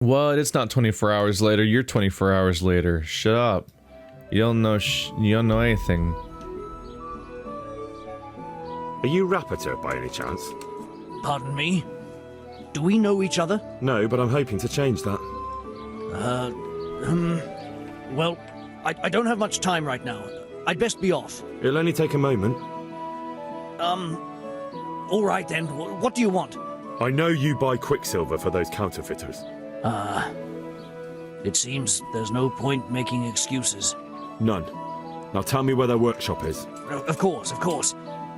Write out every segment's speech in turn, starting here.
What? It's not 24 hours later. You're 24 hours later. Shut up. You don't know you don't know anything. Are you Rapiter by any chance? Pardon me? Do we know each other? No, but I'm hoping to change that. Well, I don't have much time right now. I'd best be off. It'll only take a moment. All right then. What do you want? I know you buy quicksilver for those counterfeiters. It seems there's no point making excuses. None. Now tell me where their workshop is. Of course.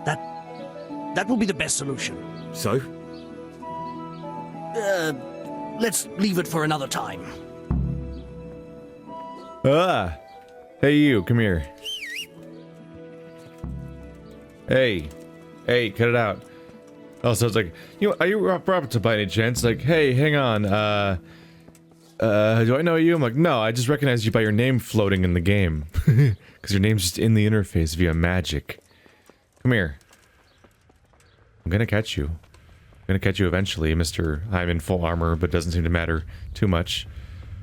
That will be the best solution. So? Let's leave it for another time. Hey you, come here. Hey, cut it out. Also, it's like, you know, are you Robert by any chance? Like, hey, hang on, do I know you? I'm like, no, I just recognize you by your name floating in the game. Because your name's just in the interface via magic. Come here. I'm gonna catch you. I'm gonna catch you eventually, Mr. I'm in full armor, but doesn't seem to matter too much.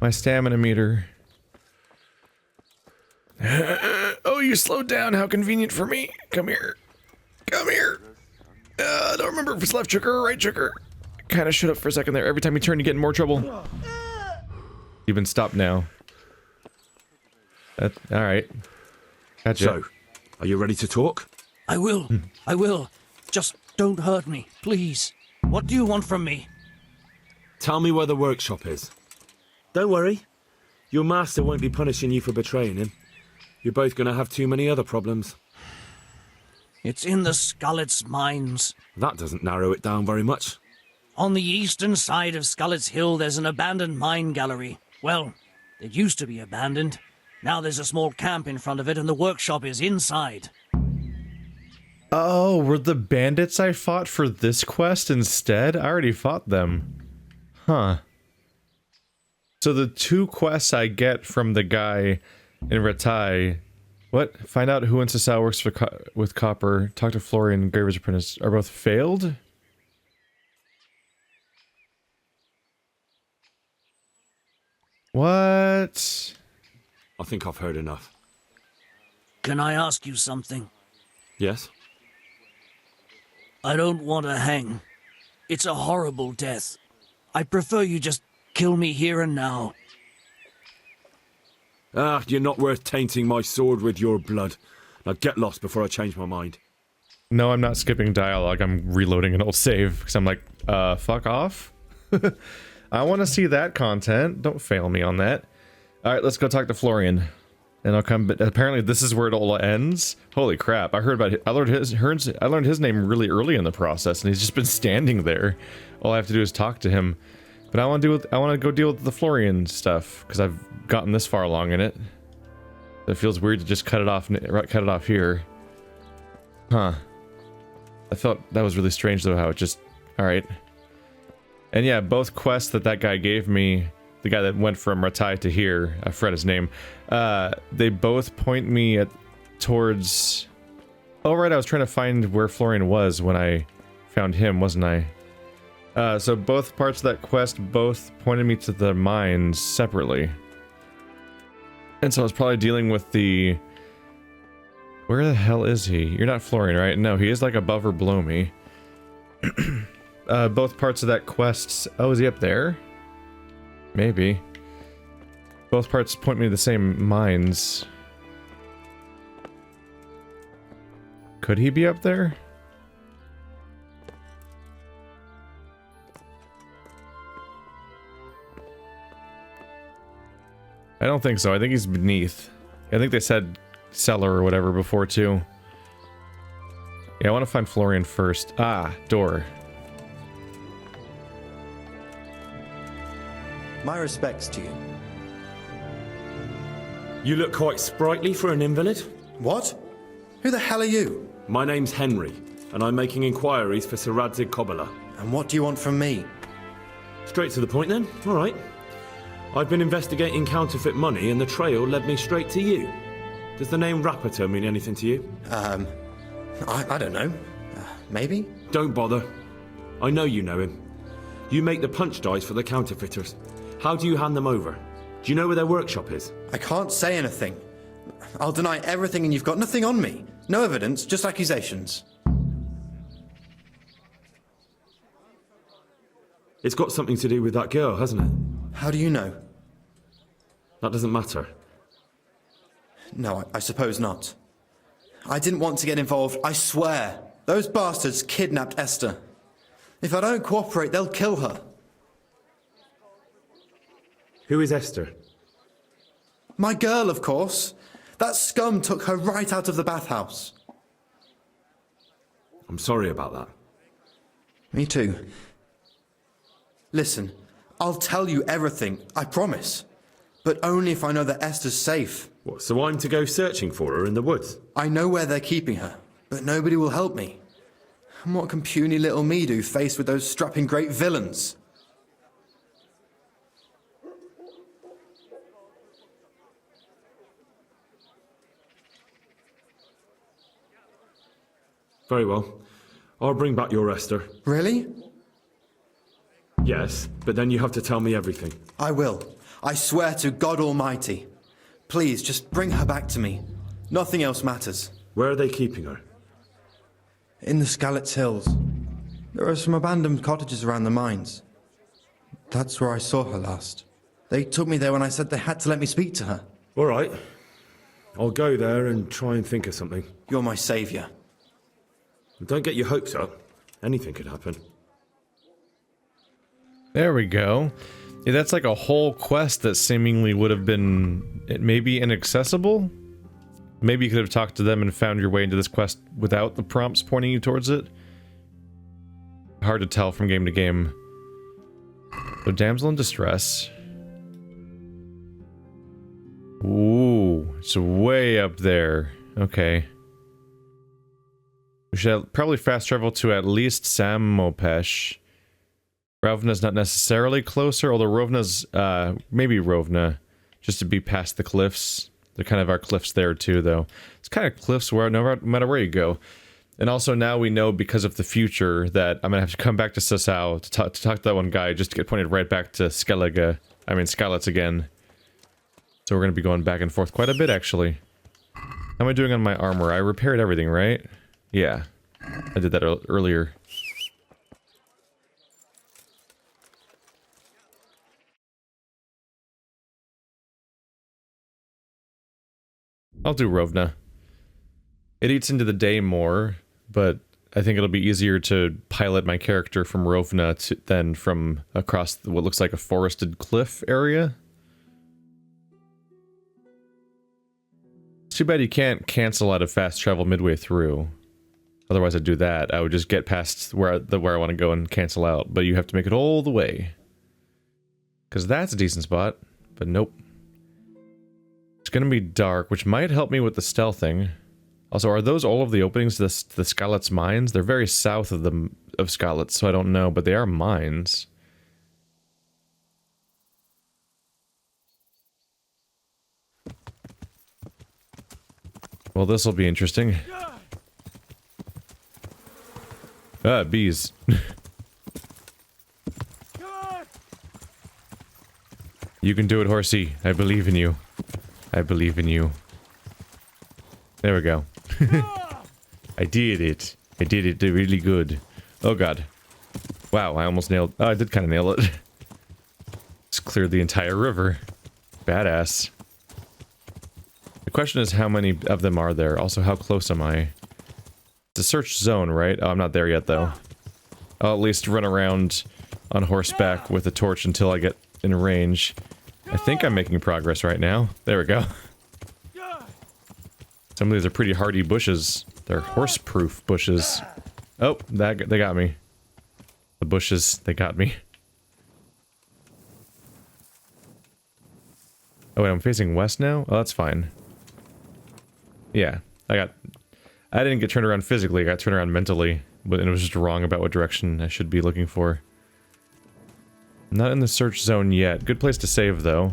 My stamina meter. Oh, you slowed down. How convenient for me. Come here. Come here. I don't remember if it's left trigger or right trigger. Kind of shut up for a second there. Every time you turn, you get in more trouble. You've been stopped now. Alright. Gotcha. So, are you ready to talk? I will. I will. Just don't hurt me, please. What do you want from me? Tell me where the workshop is. Don't worry. Your master won't be punishing you for betraying him. You're both gonna have too many other problems. It's in the Skullet's mines. That doesn't narrow it down very much. On the eastern side of Skullet's Hill, there's an abandoned mine gallery. Well, it used to be abandoned. Now there's a small camp in front of it, and the workshop is inside. Oh, were the bandits I fought for this quest instead? I already fought them. Huh. So the two quests I get from the guy in Ratai, what? Find out who Wenceslas works with copper, talk to Florian, Graver's apprentice, are both failed? What? I think I've heard enough. Can I ask you something? Yes? I don't want to hang. It's a horrible death. I prefer you just kill me here and now. Ah, you're not worth tainting my sword with your blood. Now get lost before I change my mind. No, I'm not skipping dialogue. I'm reloading an old save, because I'm like, fuck off? I want to see that content. Don't fail me on that. Alright, let's go talk to Florian. And I'll come, but apparently this is where it all ends. Holy crap, I heard about it. I learned his name really early in the process, and he's just been standing there. All I have to do is talk to him. But I want to go deal with the Florian stuff, because I've gotten this far along in it. It feels weird to just cut it off here. Huh. I felt that was really strange though, how it just, alright. And yeah, both quests that guy gave me, the guy that went from Ratai to here, I forgot his name, they both point me towards... Oh right, I was trying to find where Florian was when I found him, wasn't I? So both parts of that quest both pointed me to the mines separately. And so I was probably dealing with the... Where the hell is he? You're not Florian, right? No, he is like above or below me. Both parts of that quest... Oh, is he up there? Maybe. Both parts point me to the same mines. Could he be up there? I don't think so. I think he's beneath. I think they said cellar or whatever before too. Yeah, I want to find Florian first. Ah, door. My respects to you. You look quite sprightly for an invalid. What? Who the hell are you? My name's Henry, and I'm making inquiries for Sir Radzig Kobyla. And what do you want from me? Straight to the point then. All right. I've been investigating counterfeit money, and the trail led me straight to you. Does the name Rapiter mean anything to you? I don't know. Maybe? Don't bother. I know you know him. You make the punch dice for the counterfeiters. How do you hand them over? Do you know where their workshop is? I can't say anything. I'll deny everything and you've got nothing on me. No evidence, just accusations. It's got something to do with that girl, hasn't it? How do you know? That doesn't matter. No, I suppose not. I didn't want to get involved, I swear. Those bastards kidnapped Esther. If I don't cooperate, they'll kill her. Who is Esther? My girl, of course. That scum took her right out of the bathhouse. I'm sorry about that. Me too. Listen, I'll tell you everything, I promise. But only if I know that Esther's safe. What, so I'm to go searching for her in the woods? I know where they're keeping her, but nobody will help me. And what can puny little me do faced with those strapping great villains? Very well. I'll bring back your Esther. Really? Yes, but then you have to tell me everything. I will. I swear to God Almighty. Please, just bring her back to me. Nothing else matters. Where are they keeping her? In the Skalitz Hills. There are some abandoned cottages around the mines. That's where I saw her last. They took me there when I said they had to let me speak to her. All right. I'll go there and try and think of something. You're my saviour. Don't get your hopes up. Anything could happen. There we go. Yeah, that's like a whole quest that seemingly would have been maybe inaccessible. Maybe you could have talked to them and found your way into this quest without the prompts pointing you towards it. Hard to tell from game to game. So, damsel in distress. Ooh, it's way up there. Okay. We should probably fast travel to at least Samopesh. Rovna's not necessarily closer, although Rovna's, maybe Rovna, just to be past the cliffs. There kind of are cliffs there too, though. It's kind of cliffs where no matter where you go. And also now we know, because of the future, that I'm gonna have to come back to Sasau to talk to that one guy just to get pointed right back to Skalitz again. So we're gonna be going back and forth quite a bit, actually. How am I doing on my armor? I repaired everything, right? Yeah. I did that earlier. I'll do Rovna. It eats into the day more, but I think it'll be easier to pilot my character from Rovna than from across what looks like a forested cliff area. It's too bad you can't cancel out of fast travel midway through. Otherwise I'd do that. I would just get past where I want to go and cancel out, but you have to make it all the way. Because that's a decent spot, but nope. It's gonna be dark, which might help me with the stealthing. Also, are those all of the openings to the Skalitz mines? They're very south of Skalitz, so I don't know, but they are mines. Well, this will be interesting. Ah, bees. You can do it, horsey. I believe in you. I believe in you. There we go. I did it. I did it really good. Oh god. Wow, I almost nailed... Oh, I did kind of nail it. Just cleared the entire river. Badass. The question is, how many of them are there? Also, how close am I? It's a search zone, right? Oh, I'm not there yet, though. I'll at least run around on horseback with a torch until I get in range. I think I'm making progress right now. There we go. Some of these are pretty hardy bushes. They're horse-proof bushes. Oh, they got me. The bushes, they got me. Oh wait, I'm facing west now? Oh, that's fine. Yeah, I didn't get turned around physically, I got turned around mentally. But it was just wrong about what direction I should be looking for. Not in the search zone yet. Good place to save, though.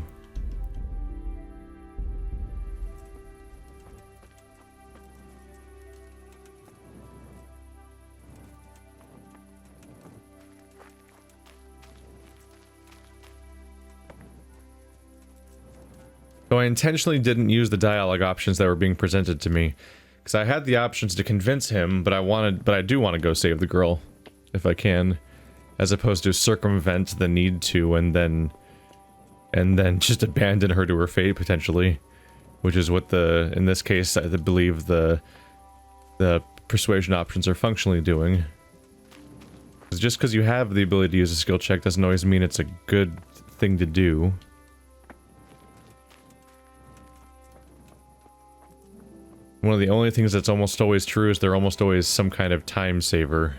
So I intentionally didn't use the dialogue options that were being presented to me. Because I had the options to convince him, but I do want to go save the girl. If I can. As opposed to circumvent the need to and then just abandon her to her fate, potentially. Which is what in this case, I believe the persuasion options are functionally doing. Just because you have the ability to use a skill check doesn't always mean it's a good thing to do. One of the only things that's almost always true is they're almost always some kind of time saver.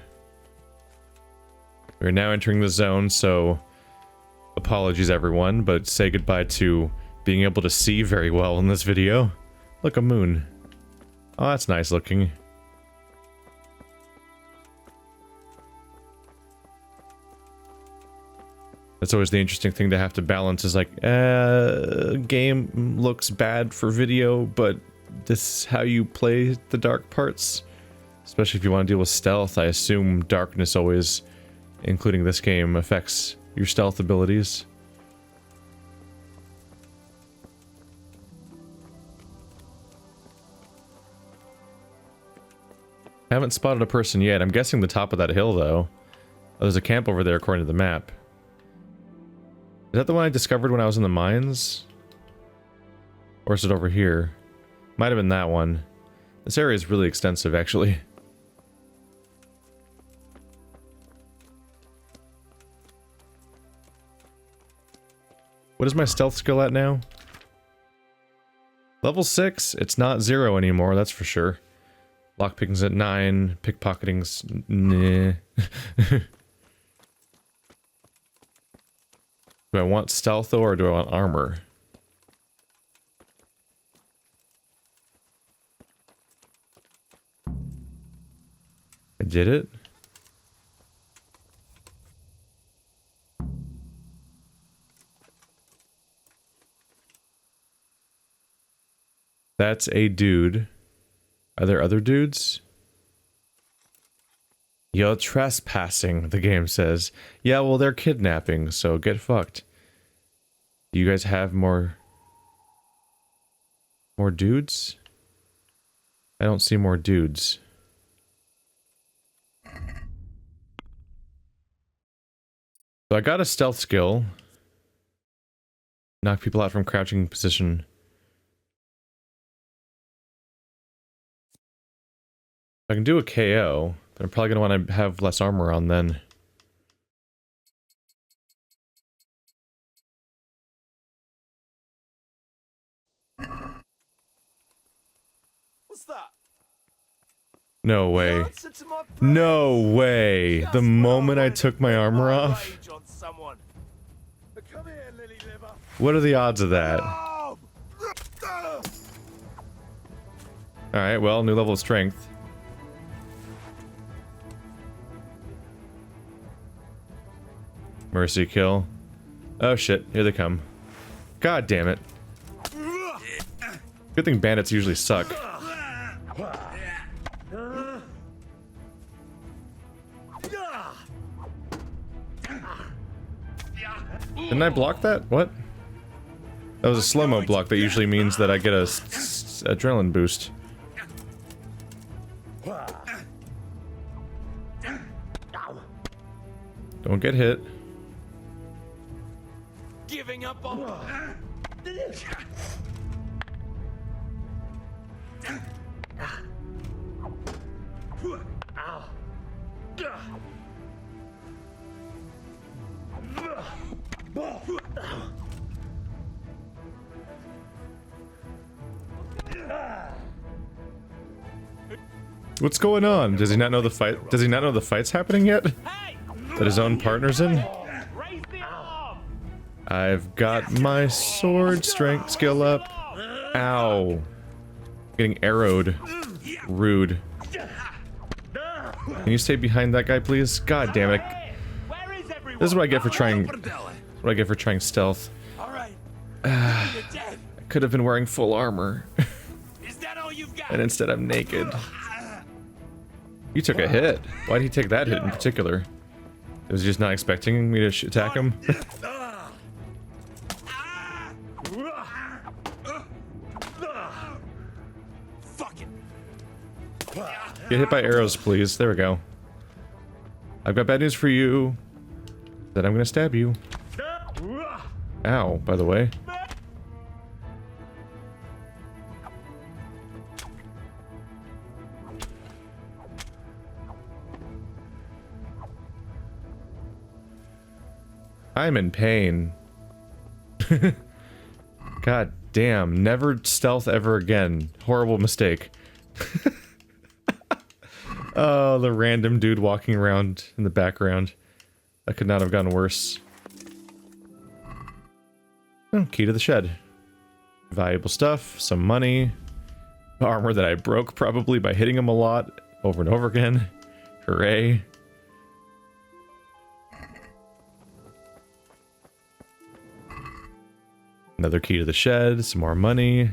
We're now entering the zone, so apologies everyone, but say goodbye to being able to see very well in this video. Look, a moon. Oh, that's nice looking. That's always the interesting thing to have to balance is like, game looks bad for video, but this is how you play the dark parts. Especially if you want to deal with stealth, I assume darkness always, including this game, affects your stealth abilities. Haven't spotted a person yet. I'm guessing the top of that hill, though. Oh, there's a camp over there according to the map. Is that the one I discovered when I was in the mines? Or is it over here? Might have been that one. This area is really extensive, actually. What is my stealth skill at now? Level 6? It's not 0 anymore, that's for sure. Lockpicking's at 9, pickpocketing's... nah. Do I want stealth, though, or do I want armor? I did it? That's a dude. Are there other dudes? You're trespassing, the game says. Yeah, well, they're kidnapping, so get fucked. Do you guys have more dudes? I don't see more dudes. So I got a stealth skill. Knock people out from crouching position. I can do a KO, but I'm probably going to want to have less armor on then. What's that? No way. No way. The moment I took my armor off. What are the odds of that? Alright, well, new level of strength. Mercy kill. Oh shit, here they come. God damn it. Good thing bandits usually suck. Didn't I block that? What? That was a slow-mo block that usually means that I get a adrenaline boost. Don't get hit. Giving up on. What's going on? Does he not know the fight? Does he not know the fight's happening yet? That his own partner's in? I've got my sword strength skill up. Ow. Getting arrowed. Rude. Can you stay behind that guy, please? God damn it. This is what I get for trying... What I get for trying stealth. I could have been wearing full armor. And instead I'm naked. You took a hit. Why did he take that hit in particular? Was he just not expecting me to attack him? Get hit by arrows, please. There we go. I've got bad news for you. That I'm gonna stab you. Ow, by the way. I'm in pain. God damn, never stealth ever again. Horrible mistake. Oh, the random dude walking around in the background. That could not have gone worse. Oh, key to the shed. Valuable stuff, some money. Armor that I broke probably by hitting him a lot over and over again. Hooray. Another key to the shed, some more money.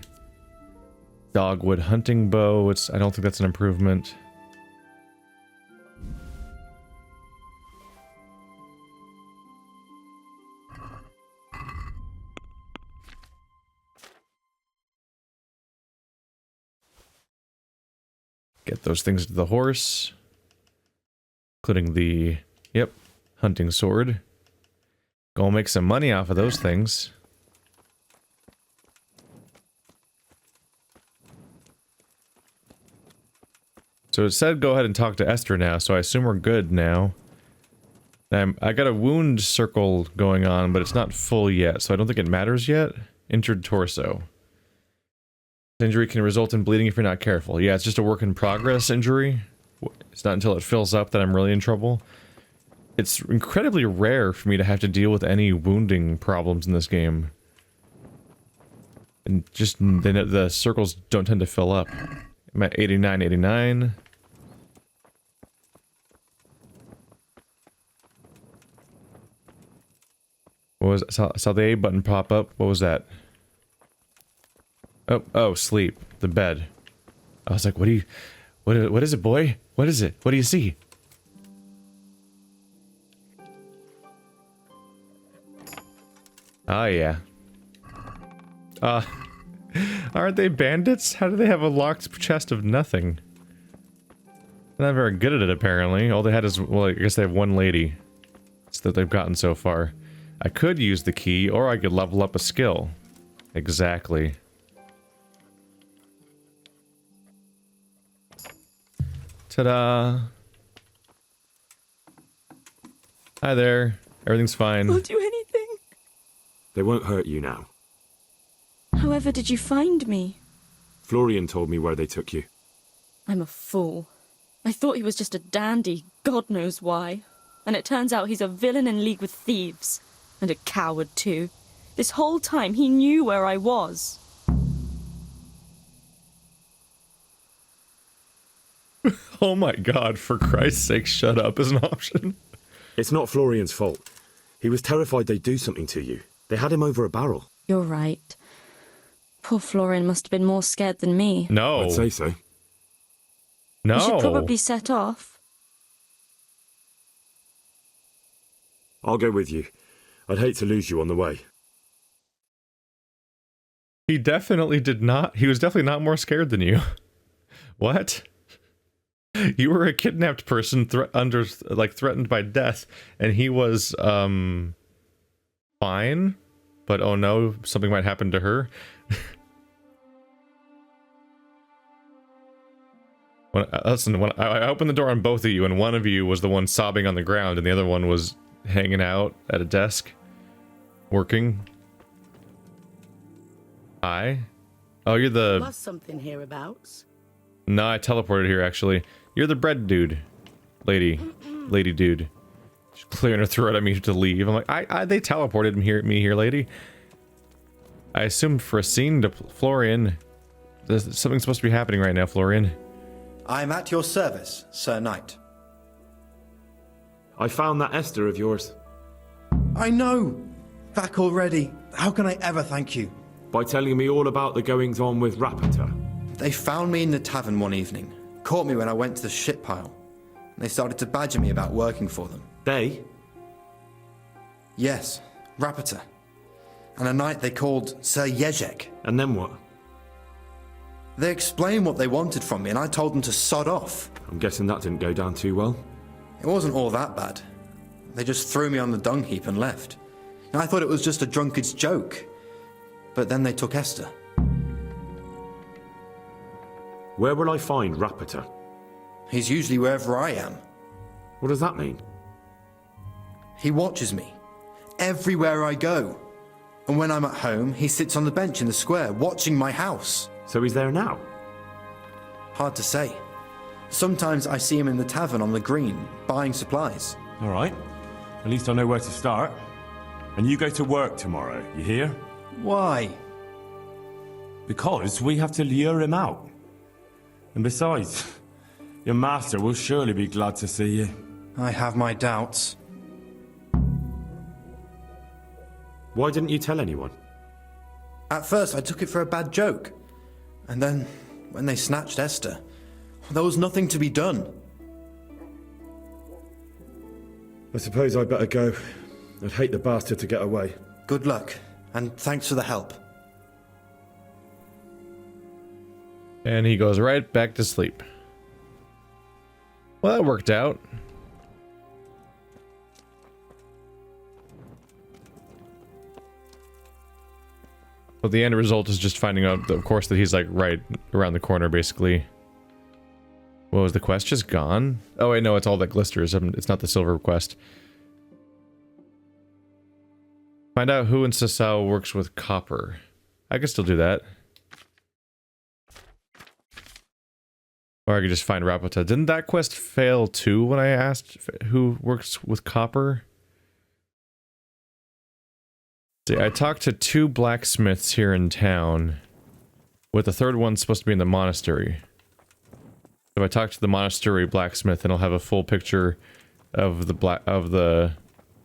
Dogwood hunting bow, I don't think that's an improvement. Get those things to the horse. Including the, yep, hunting sword. Go make some money off of those things. So it said go ahead and talk to Esther now, so I assume we're good now. I got a wound circle going on, but it's not full yet, so I don't think it matters yet. Injured torso. Injury can result in bleeding if you're not careful. Yeah, it's just a work in progress injury. It's not until it fills up that I'm really in trouble. It's incredibly rare for me to have to deal with any wounding problems in this game. And just, the circles don't tend to fill up. I'm at 89, 89. What was it? Saw the A button pop up. What was that? Oh, sleep. The bed. I was like, what is it, boy? What is it? What do you see? Oh, yeah. Aren't they bandits? How do they have a locked chest of nothing? They're not very good at it, apparently. All they had is, well, I guess they have one lady. That's that they've gotten so far. I could use the key, or I could level up a skill. Exactly. Ta-da! Hi there. Everything's fine. I'll do anything. They won't hurt you now. However did you find me? Florian told me where they took you. I'm a fool. I thought he was just a dandy, God knows why. And it turns out he's a villain in league with thieves. And a coward, too. This whole time he knew where I was. Oh my god, for Christ's sake, shut up is an option. It's not Florian's fault. He was terrified they'd do something to you. They had him over a barrel. You're right. Poor Florian must have been more scared than me. No. I'd say so. No. We should probably set off. I'll go with you. I'd hate to lose you on the way. He definitely did not. He was definitely not more scared than you. What? You were a kidnapped person threatened by death, and he was, fine. But oh no, something might happen to her. Listen, when I opened the door on both of you, and one of you was the one sobbing on the ground, and the other one was hanging out at a desk, working. Hi. Oh, you're the... Was something hereabouts? No, I teleported here, actually. You're the bread dude. Lady dude. She's clearing her throat at me to leave. I'm like, they teleported me here, lady. I assumed for a scene to Florian. There's something supposed to be happening right now, Florian. I'm at your service, Sir Knight. I found that Esther of yours. I know! Back already. How can I ever thank you? By telling me all about the goings-on with Rapita. They found me in the tavern one evening, caught me when I went to the shit pile, and they started to badger me about working for them. They? Yes, Rapita. And a knight they called Sir Jezek. And then what? They explained what they wanted from me and I told them to sod off. I'm guessing that didn't go down too well. It wasn't all that bad. They just threw me on the dung heap and left. I thought it was just a drunkard's joke. But then they took Esther. Where will I find Rapiter? He's usually wherever I am. What does that mean? He watches me. Everywhere I go. And when I'm at home, he sits on the bench in the square, watching my house. So he's there now? Hard to say. Sometimes I see him in the tavern on the green, buying supplies. All right. At least I know where to start. And you go to work tomorrow, you hear? Why? Because we have to lure him out. And besides, your master will surely be glad to see you. I have my doubts. Why didn't you tell anyone? At first, I took it for a bad joke. And then, when they snatched Esther, there was nothing to be done. I suppose I'd better go. I'd hate the bastard to get away. Good luck, and thanks for the help. And he goes right back to sleep. Well, that worked out. But the end result is just finding out, of course, that he's like right around the corner, basically. What was the quest? Just gone? Oh wait, no, it's all that glisters. It's not the silver quest. Find out who in Sasau works with copper. I can still do that. Or I could just find Rapota. Didn't that quest fail too when I asked who works with copper? See, I talked to 2 blacksmiths here in town, with the third one supposed to be in the monastery. So I talk to the monastery blacksmith, and I'll have a full picture of the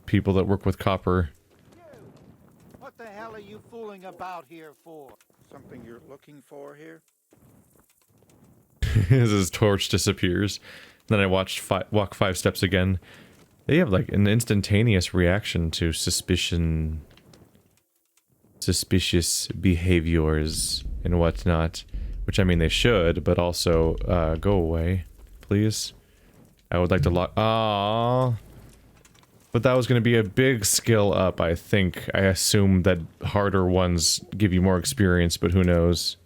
people that work with copper. What the hell are you fooling about here for? Something you're looking for here? As his torch disappears. Then I walk 5 steps again. They have like an instantaneous reaction to suspicious behaviors and whatnot. Which, I mean, they should, but also, go away, please. I would like to lock— Aww. But that was going to be a big skill up, I think. I assume that harder ones give you more experience, but who knows.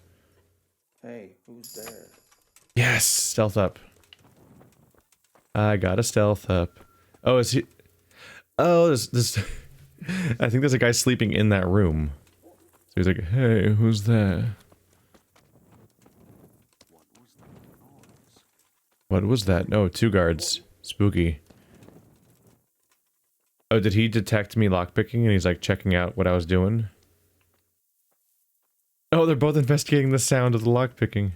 Hey, who's there? Yes! Stealth up. I got a stealth up. Oh, is he— Oh, this I think there's a guy sleeping in that room. So he's like, hey, who's there? What was that? No, 2 guards. Spooky. Oh, did he detect me lockpicking and he's like checking out what I was doing? Oh, they're both investigating the sound of the lockpicking.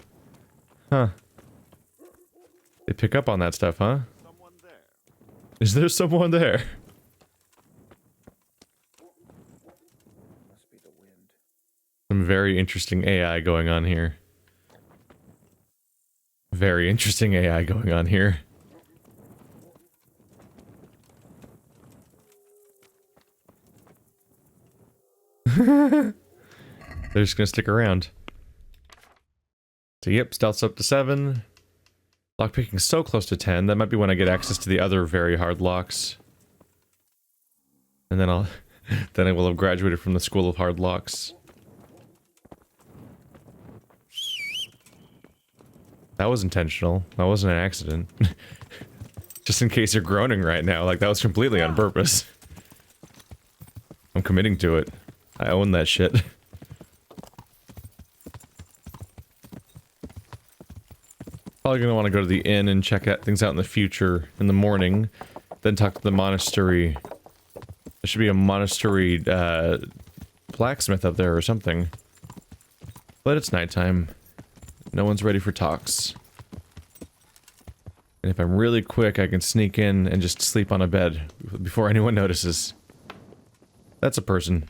Huh. They pick up on that stuff, huh? Is there someone there? Must be the wind. Some very interesting AI going on here. Very interesting AI going on here. They're just gonna stick around. So yep, stealth's up to 7. Lockpicking so close to 10. That might be when I get access to the other very hard locks. And then then I will have graduated from the School of Hard Locks. That was intentional. That wasn't an accident. Just in case you're groaning right now, like that was completely on purpose. I'm committing to it. I own that shit. Probably gonna want to go to the inn and check things out in the future, in the morning. Then talk to the monastery. There should be a monastery, blacksmith up there or something. But it's nighttime. No one's ready for talks. And if I'm really quick, I can sneak in and just sleep on a bed before anyone notices. That's a person.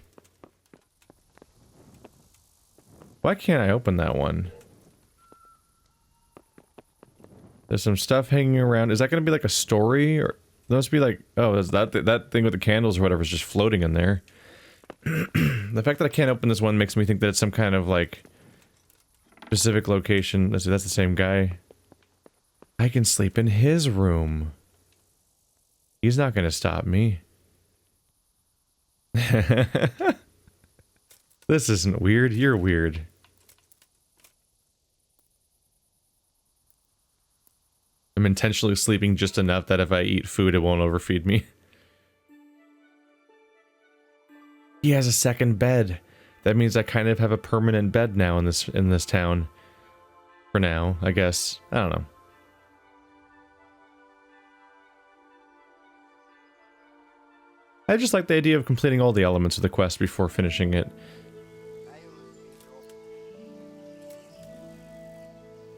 Why can't I open that one? There's some stuff hanging around. Is that going to be like a story? Or that must be like... Oh, is that thing with the candles or whatever is just floating in there. The fact that I can't open this one makes me think that it's some kind of like... Specific location. That's the same guy. I can sleep in his room. He's not gonna stop me. This isn't weird. You're weird. I'm intentionally sleeping just enough that if I eat food, it won't overfeed me. He has a second bed. That means I kind of have a permanent bed now in this town. For now, I guess. I don't know. I just like the idea of completing all the elements of the quest before finishing it.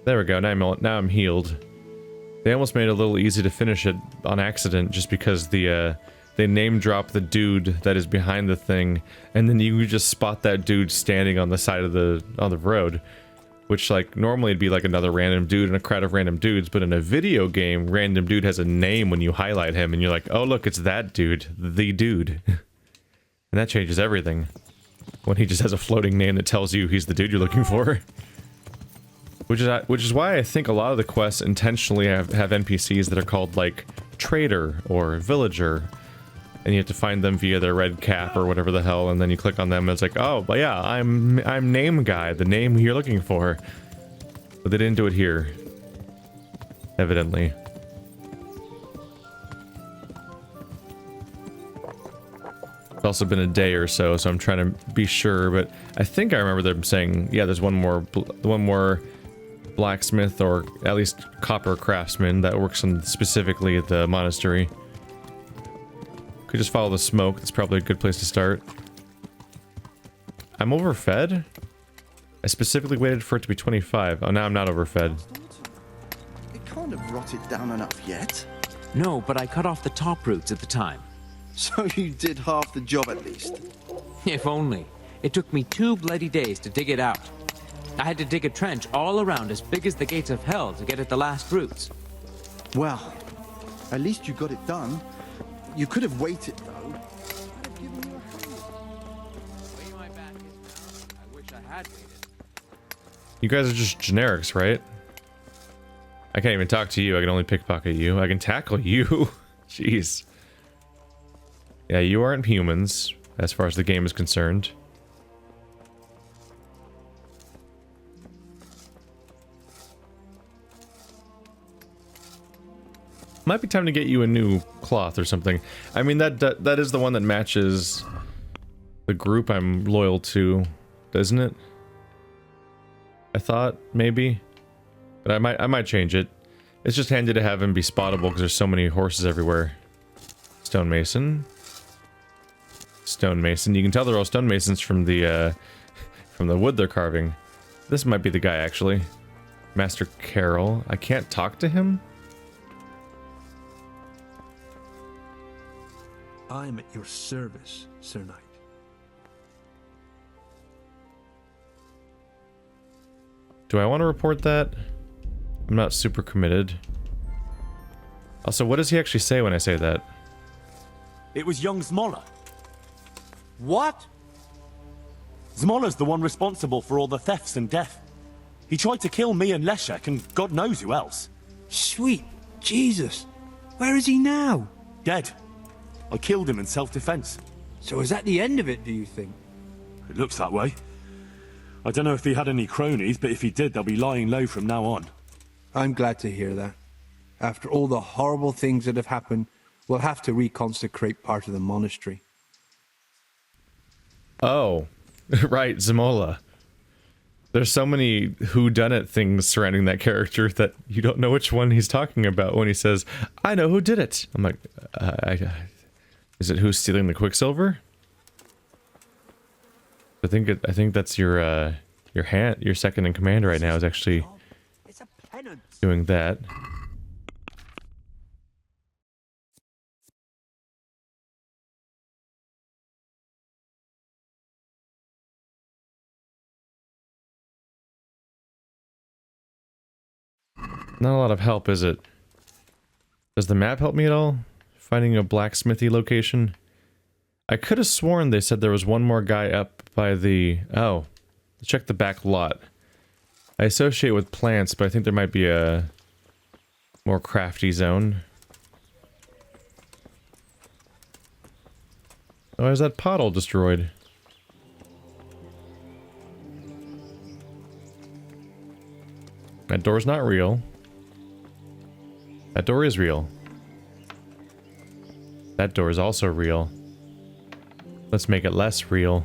There we go, now I'm healed. They almost made it a little easy to finish it on accident just because they name drop the dude that is behind the thing, and then you just spot that dude standing on the side of the road. Which, like, normally it'd be like another random dude in a crowd of random dudes, but in a video game, random dude has a name when you highlight him, and you're like, oh look, it's that dude, the dude. And that changes everything. When he just has a floating name that tells you he's the dude you're looking for. Which is why I think a lot of the quests intentionally have NPCs that are called, like, trader or villager. And you have to find them via their red cap or whatever the hell, and then you click on them and it's like, oh, but yeah, I'm name guy, the name you're looking for. But they didn't do it here. Evidently. It's also been a day or so, so I'm trying to be sure, but I think I remember them saying, yeah, there's one more blacksmith, or at least copper craftsman that works on specifically at the monastery. Could just follow the smoke. That's probably a good place to start. I'm overfed? I specifically waited for it to be 25. Oh, now I'm not overfed. It can't have rotted down enough yet. No, but I cut off the top roots at the time. So you did half the job at least. If only. It took me 2 bloody days to dig it out. I had to dig a trench all around as big as the gates of hell to get at the last roots. Well, at least you got it done. You could have waited, though. I'd have given you a hand. The way my back is now, I wish I had waited. You guys are just generics, right? I can't even talk to you. I can only pickpocket you. I can tackle you. Jeez. Yeah, you aren't humans, as far as the game is concerned. Might be time to get you a new cloth or something. I mean, that is the one that matches the group I'm loyal to, isn't it? I thought, maybe. But I might change it. It's just handy to have him be spottable because there's so many horses everywhere. Stonemason. Stonemason. You can tell they're all stonemasons from the wood they're carving. This might be the guy, actually. Master Carroll. I can't talk to him? I am at your service, Sir Knight. Do I want to report that? I'm not super committed. Also, what does he actually say when I say that? It was young Zmolla. What? Zmolla's the one responsible for all the thefts and death. He tried to kill me and Leszek and God knows who else. Sweet Jesus. Where is he now? Dead. I killed him in self-defense. So is that the end of it, do you think? It looks that way. I don't know if he had any cronies, but if he did, they'll be lying low from now on. I'm glad to hear that. After all the horrible things that have happened, we'll have to reconsecrate part of the monastery. Oh, right, Zmolla. There's so many whodunit things surrounding that character that you don't know which one he's talking about when he says, I know who did it. I'm like, is it who's stealing the Quicksilver? I think that's your second in command right now is actually doing that. Not a lot of help, is it? Does the map help me at all? Finding a blacksmithy location? I could have sworn they said there was one more guy up by the... Oh. Check the back lot. I associate with plants, but I think there might be a more crafty zone. Oh, is that pot all destroyed? That door's not real. That door is real. That door is also real. Let's make it less real.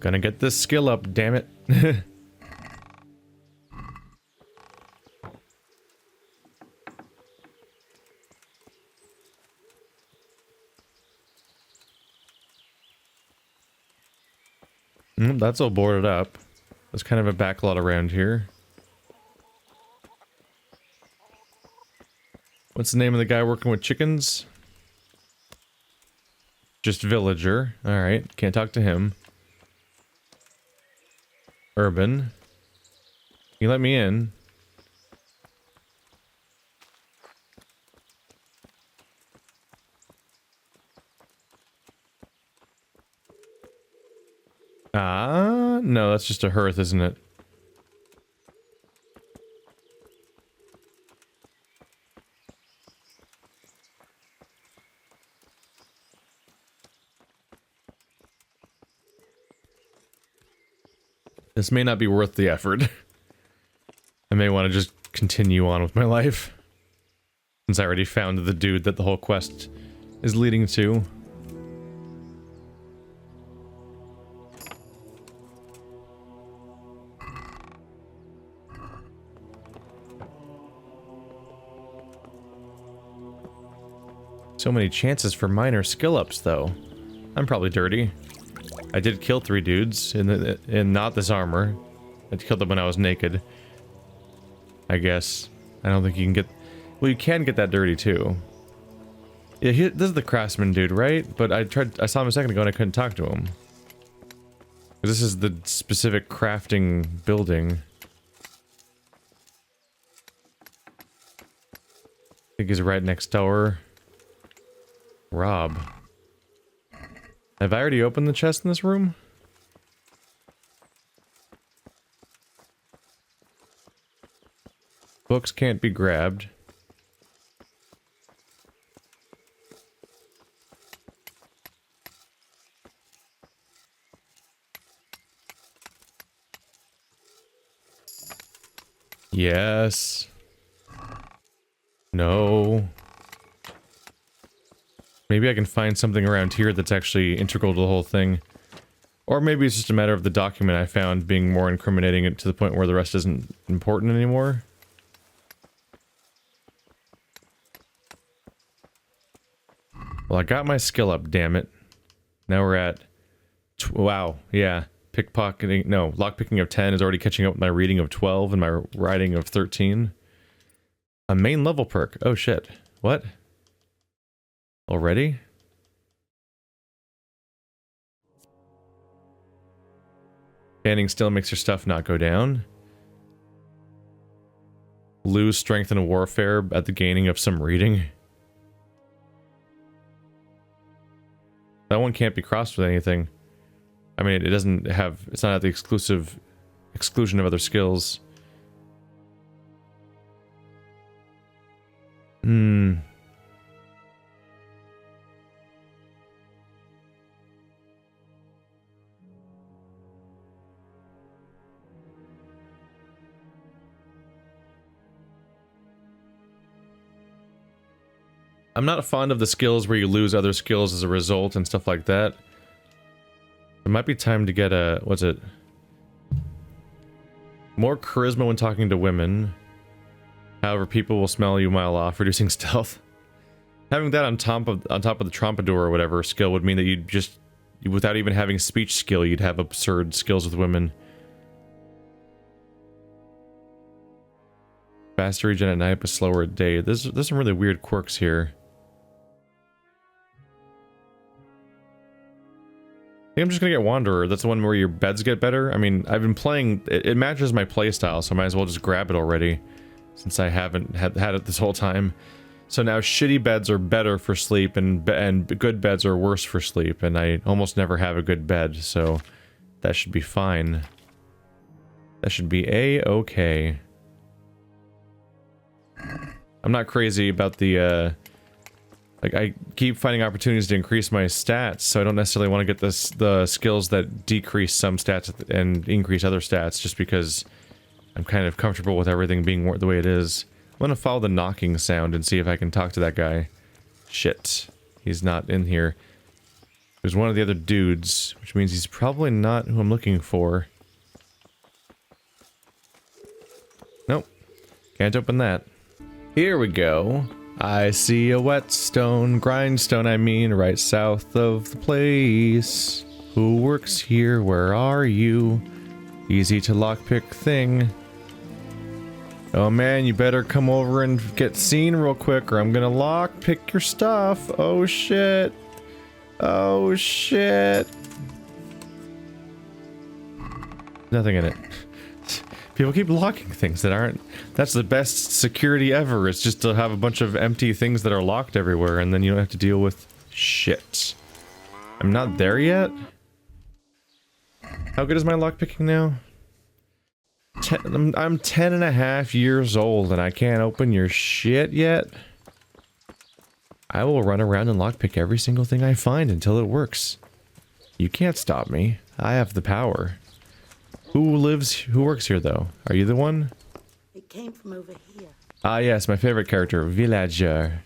Gonna get this skill up, damn it. That's all boarded up. There's kind of a backlot around here. What's the name of the guy working with chickens? Just villager. Alright, can't talk to him. Urban. You let me in. No, that's just a hearth, isn't it? This may not be worth the effort. I may want to just continue on with my life. Since I already found the dude that the whole quest is leading to. So many chances for minor skill ups, though. I'm probably dirty. I did kill 3 dudes in not this armor. I killed them when I was naked. I guess. I don't think you can get... Well, you can get that dirty, too. Yeah, this is the craftsman dude, right? But I saw him a second ago and I couldn't talk to him. This is the specific crafting building. I think he's right next door. Rob. Have I already opened the chest in this room? Books can't be grabbed. Yes. No. Maybe I can find something around here that's actually integral to the whole thing. Or maybe it's just a matter of the document I found being more incriminating to the point where the rest isn't important anymore. Well, I got my skill up, damn it. Now we're at... wow, yeah. Pickpocketing... no, lockpicking of 10 is already catching up with my reading of 12 and my writing of 13. A main level perk. Oh shit. What? Already? Banning still makes your stuff not go down. Lose strength in warfare at the gaining of some reading. That one can't be crossed with anything. I mean, it doesn't have... it's not at the exclusion of other skills. I'm not fond of the skills where you lose other skills as a result and stuff like that. It might be time to get a... what's it? More charisma when talking to women. However, people will smell you a mile off, reducing stealth. Having that on top of the Trompador or whatever skill would mean that you'd just... without even having speech skill, you'd have absurd skills with women. Faster regen at night, but slower at day. There's some really weird quirks here. I think I'm just gonna get Wanderer. That's the one where your beds get better. I mean, I've been playing... it matches my playstyle, so I might as well just grab it already. Since I haven't had it this whole time. So now shitty beds are better for sleep and good beds are worse for sleep, and I almost never have a good bed, so that should be fine. That should be a-okay. I'm not crazy about the, like, I keep finding opportunities to increase my stats, so I don't necessarily want to get the skills that decrease some stats and increase other stats, just because I'm kind of comfortable with everything being the way it is. I'm gonna follow the knocking sound and see if I can talk to that guy. Shit. He's not in here. There's one of the other dudes, which means he's probably not who I'm looking for. Nope. Can't open that. Here we go. I see a whetstone, grindstone I mean, right south of the place. Who works here? Where are you? Easy to lockpick thing. Oh man, you better come over and get seen real quick or I'm gonna lockpick your stuff. Oh shit. Oh shit. Nothing in it. People keep locking things that aren't... That's the best security ever, is just to have a bunch of empty things that are locked everywhere and then you don't have to deal with shit. I'm not there yet? How good is my lockpicking now? I'm 10 and a half years old and I can't open your shit yet? I will run around and lockpick every single thing I find until it works. You can't stop me. I have the power. Who works here though? Are you the one? It came from over here. Ah yes, my favorite character, villager.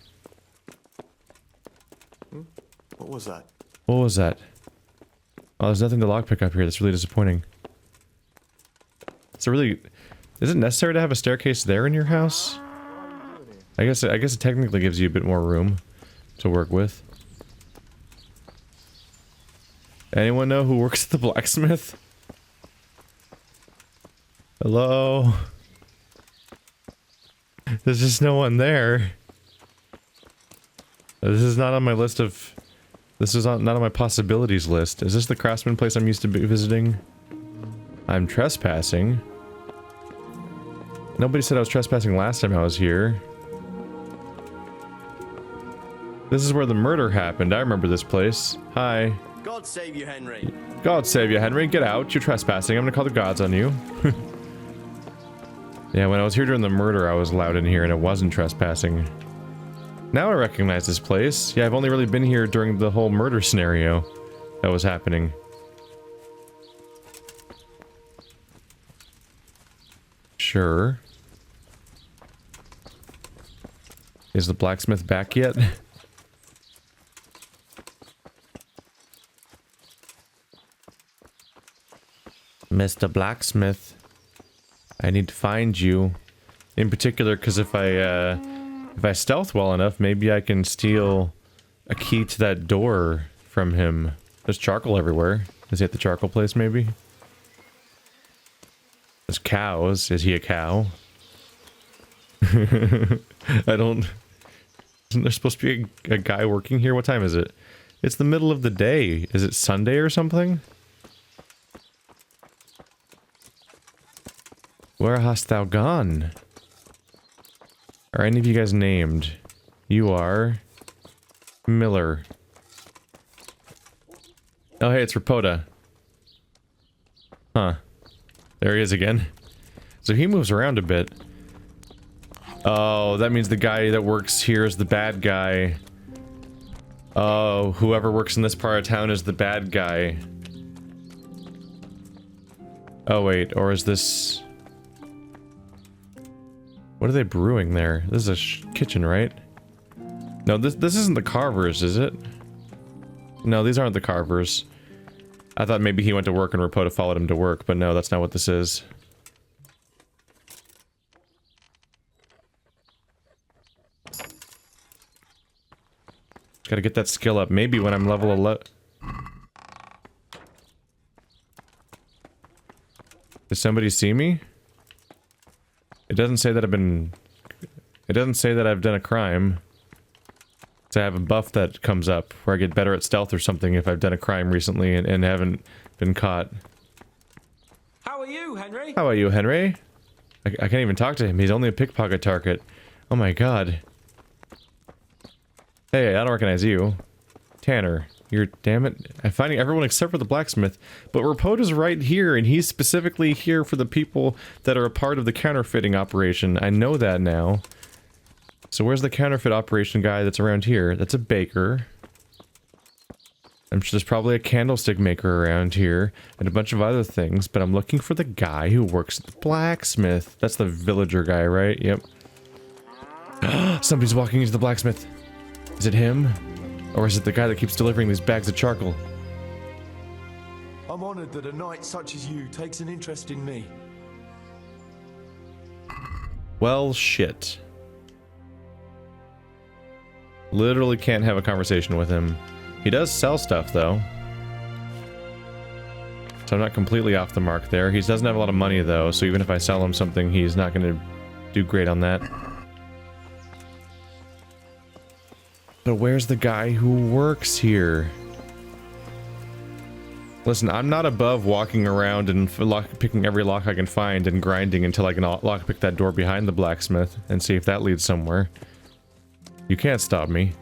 What was that? What was that? Oh, there's nothing to lockpick up here. That's really disappointing. It's a really... Is it necessary to have a staircase there in your house? I guess it technically gives you a bit more room to work with. Anyone know who works at the blacksmith? Hello? There's just no one there. This is not on my list of... This is not on my possibilities list. Is this the craftsman place I'm used to visiting? I'm trespassing. Nobody said I was trespassing last time I was here. This is where the murder happened. I remember this place. Hi. God save you, Henry. God save you, Henry. Get out. You're trespassing. I'm gonna call the gods on you. Yeah, when I was here during the murder, I was allowed in here and it wasn't trespassing. Now I recognize this place. Yeah, I've only really been here during the whole murder scenario that was happening. Sure. Is the blacksmith back yet? Mr. Blacksmith, I need to find you. In particular, because if I stealth well enough, maybe I can steal a key to that door from him. There's charcoal everywhere. Is he at the charcoal place, maybe? There's cows. Is he a cow? I don't... Isn't there supposed to be a guy working here? What time is it? It's the middle of the day. Is it Sunday or something? Where hast thou gone? Are any of you guys named? You are... Miller. Oh hey, it's Rapota. Huh. There he is again. So he moves around a bit. Oh, that means the guy that works here is the bad guy. Oh, whoever works in this part of town is the bad guy. Oh wait, or is this... What are they brewing there? This is a kitchen, right? No, this isn't the carvers, is it? No, these aren't the carvers. I thought maybe he went to work and Rapota followed him to work, but no, that's not what this is. Gotta get that skill up. Maybe when I'm level 11. Does somebody see me? It doesn't say that I've been... It doesn't say that I've done a crime. So I have a buff that comes up where I get better at stealth or something if I've done a crime recently and haven't been caught. How are you, Henry? How are you, Henry? I can't even talk to him. He's only a pickpocket target. Oh my god. Hey, I don't recognize you. Tanner. You're, damn it. I'm finding everyone except for the blacksmith. But Rapota's right here, and he's specifically here for the people that are a part of the counterfeiting operation. I know that now. So where's the counterfeit operation guy that's around here? That's a baker. I'm sure there's probably a candlestick maker around here, and a bunch of other things, but I'm looking for the guy who works at the blacksmith. That's the villager guy, right? Yep. Somebody's walking into the blacksmith. Is it him? Or is it the guy that keeps delivering these bags of charcoal? I'm honored that a knight such as you takes an interest in me. Well, shit. Literally can't have a conversation with him. He does sell stuff, though. So I'm not completely off the mark there. He doesn't have a lot of money, though, so even if I sell him something, he's not going to do great on that. But where's the guy who works here? Listen, I'm not above walking around and picking every lock I can find and grinding until I can lockpick that door behind the blacksmith and see if that leads somewhere. You can't stop me.